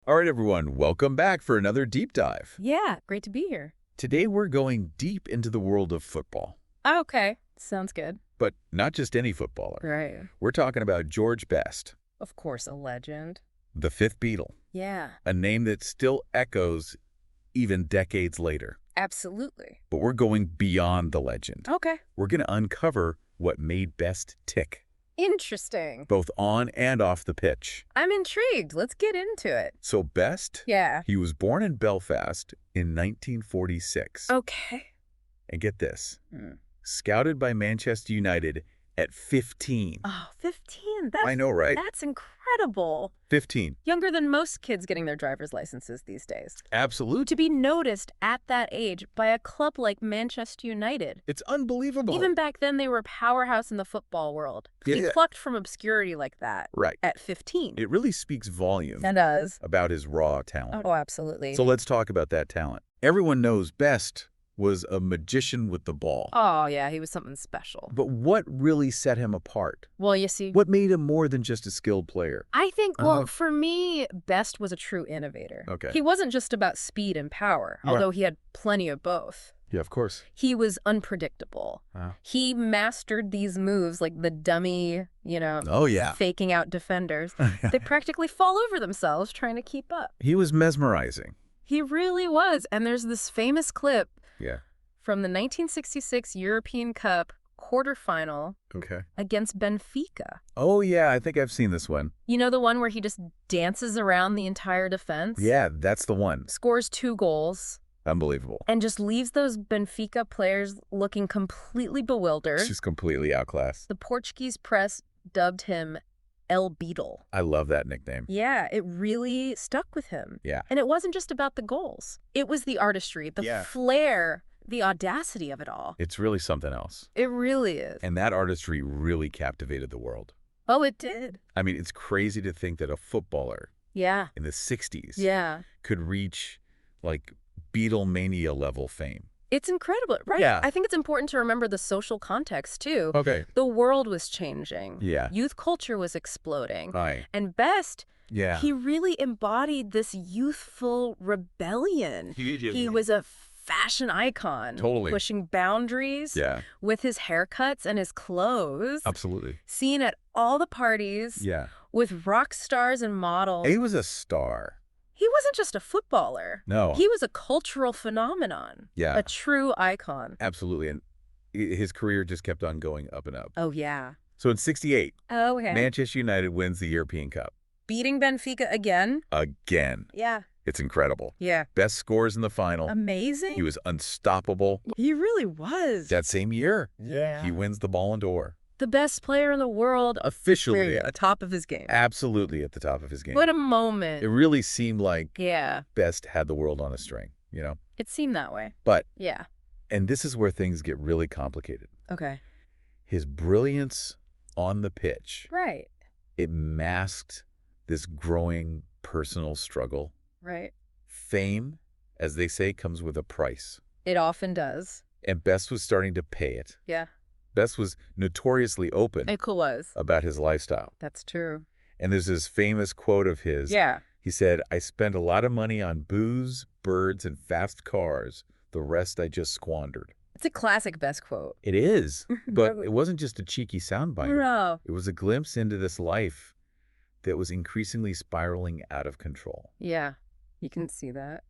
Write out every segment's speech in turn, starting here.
All right, everyone, welcome back for another deep dive. Yeah, great to be here. Today, we're going deep into the world of football. Okay, sounds good. But not just any footballer. Right. We're talking about George Best, Of course, a legend. the fifth Beatle, Yeah, a name that still echoes even decades later. absolutely. But we're going beyond the legend. Okay. We're going to uncover what made Best tick, Interesting. both on and off the pitch. I'm intrigued. Let's get into it. So Best, Yeah. he was born in Belfast in 1946. Okay. And get this, Hmm. scouted by Manchester United at 15. Oh, 15. I know, right? That's incredible. 15. Younger than most kids getting their driver's licenses these days. Absolute. To be noticed at that age by a club like Manchester United. It's unbelievable. Even back then, they were a powerhouse in the football world. He Yeah. plucked from obscurity like that. Right. At 15. It really speaks volume It does. about his raw talent. Oh, absolutely. So let's talk about that talent. Everyone knows Best was a magician with the ball. Oh, yeah, he was something special. But what really set him apart? Well, you see, What made him more than just a skilled player? I think, well, for me, Best was a true innovator. Okay. He wasn't just about speed and power, Right. although he had plenty of both. Yeah, of course. He was unpredictable. Wow. He mastered these moves like the dummy, Oh, yeah. faking out defenders. They practically fall over themselves trying to keep up. He was mesmerizing. He really was. And there's this famous clip Yeah. from the 1966 European Cup quarterfinal Okay. against Benfica. Oh, yeah, I think I've seen this one. You know, the one where he just dances around the entire defense? Yeah, that's the one. Scores 2 goals Unbelievable. and just leaves those Benfica players looking completely bewildered. It's just completely outclassed. The Portuguese press dubbed him El Beetle. I love that nickname. Yeah, it really stuck with him. Yeah. And it wasn't just about the goals. It was the artistry, the Yeah. flair, the audacity of it all. It's really something else. It really is. And that artistry really captivated the world. Oh, it did. I mean, it's crazy to think that a footballer Yeah. in the 60s Yeah. could reach, like, Beatlemania level fame. It's incredible, right? Yeah. I think it's important to remember the social context, too. Okay. The world was changing. Yeah. Youth culture was exploding. Right. And Best, Yeah. he really embodied this youthful rebellion. He was a fashion icon. Totally. Pushing boundaries Yeah. with his haircuts and his clothes. Absolutely. Seen at all the parties Yeah. with rock stars and models. He was a star. He wasn't just a footballer. No. He was a cultural phenomenon. Yeah. A true icon. Absolutely. And his career just kept on going up and up. Oh, yeah. So in 68, Oh, okay. Manchester United wins the European Cup. Beating Benfica again? Again. Yeah. It's incredible. Yeah. Best scores in the final. Amazing. He was unstoppable. He really was. That same year, Yeah. he wins the Ballon d'Or. The best player in the world. Officially. Period. At the top of his game. Absolutely at the top of his game. What a moment. It really seemed like Yeah. Best had the world on a string, you know? It seemed that way. But, Yeah. and this is where things get really complicated. Okay. His brilliance on the pitch, Right. it masked this growing personal struggle. Right. Fame, as they say, comes with a price. It often does. And Best was starting to pay it. Yeah. Best was notoriously open It was. about his lifestyle. That's true. And there's this famous quote of his. Yeah. He said, "I spent a lot of money on booze, birds, and fast cars. The rest I just squandered." It's a classic Best quote. It is, but Really? it wasn't just a cheeky soundbite. No. It was a glimpse into this life that was increasingly spiraling out of control. Yeah. You can see that.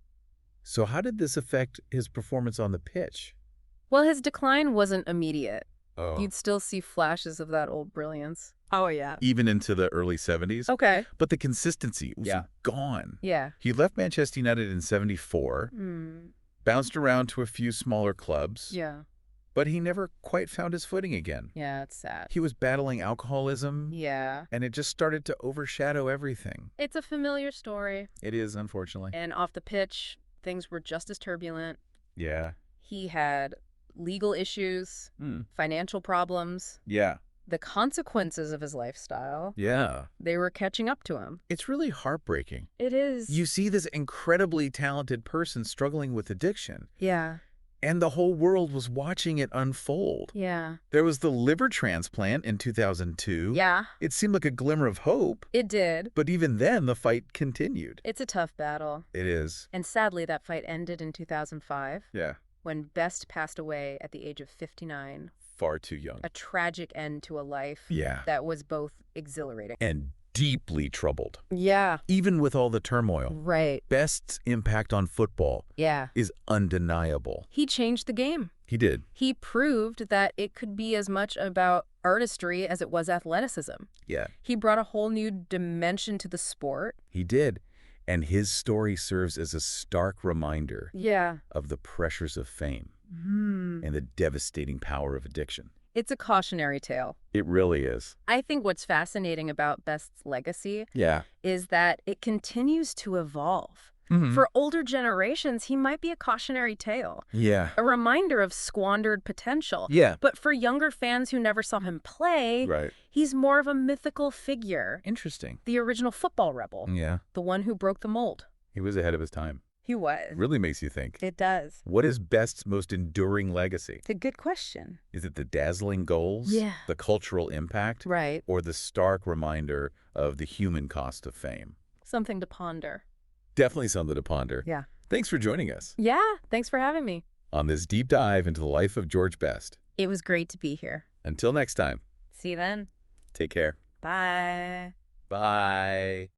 So how did this affect his performance on the pitch? Well, his decline wasn't immediate. Oh. You'd still see flashes of that old brilliance. Oh, yeah. Even into the early 70s? Okay. But the consistency was gone. Yeah. He left Manchester United in 74, bounced around to a few smaller clubs, Yeah. but he never quite found his footing again. Yeah, it's sad. He was battling alcoholism, Yeah. and it just started to overshadow everything. It's a familiar story. It is, unfortunately. And off the pitch, things were just as turbulent. Yeah. He had legal issues, financial problems. Yeah. The consequences of his lifestyle, Yeah. they were catching up to him. It's really heartbreaking. It is. You see this incredibly talented person struggling with addiction, Yeah. And the whole world was watching it unfold. Yeah. There was the liver transplant in 2002. Yeah. It seemed like a glimmer of hope. It did. But even then, the fight continued. It's a tough battle. It is. And sadly, that fight ended in 2005. Yeah. When Best passed away at the age of 59. Far too young. A tragic end to a life that was both exhilarating and deeply troubled. Yeah. Even with all the turmoil. Right. Best's impact on football is undeniable. He changed the game. He did. He proved that it could be as much about artistry as it was athleticism. Yeah. He brought a whole new dimension to the sport. He did. And his story serves as a stark reminder of the pressures of fame and the devastating power of addiction. It's a cautionary tale. It really is. I think what's fascinating about Best's legacy is that it continues to evolve. For older generations, he might be a cautionary tale. Yeah. A reminder of squandered potential. Yeah. But for younger fans who never saw him play, he's more of a mythical figure. Interesting. The original football rebel. Yeah. The one who broke the mold. He was ahead of his time. He was. It really makes you think. It does. What is Best's most enduring legacy? It's a good question. Is it the dazzling goals? Yeah. The cultural impact? Right. Or the stark reminder of the human cost of fame? Something to ponder. Definitely something to ponder. Yeah. Thanks for joining us. Yeah. Thanks for having me. On this deep dive into the life of George Best. It was great to be here. Until next time. See you then. Take care. Bye. Bye.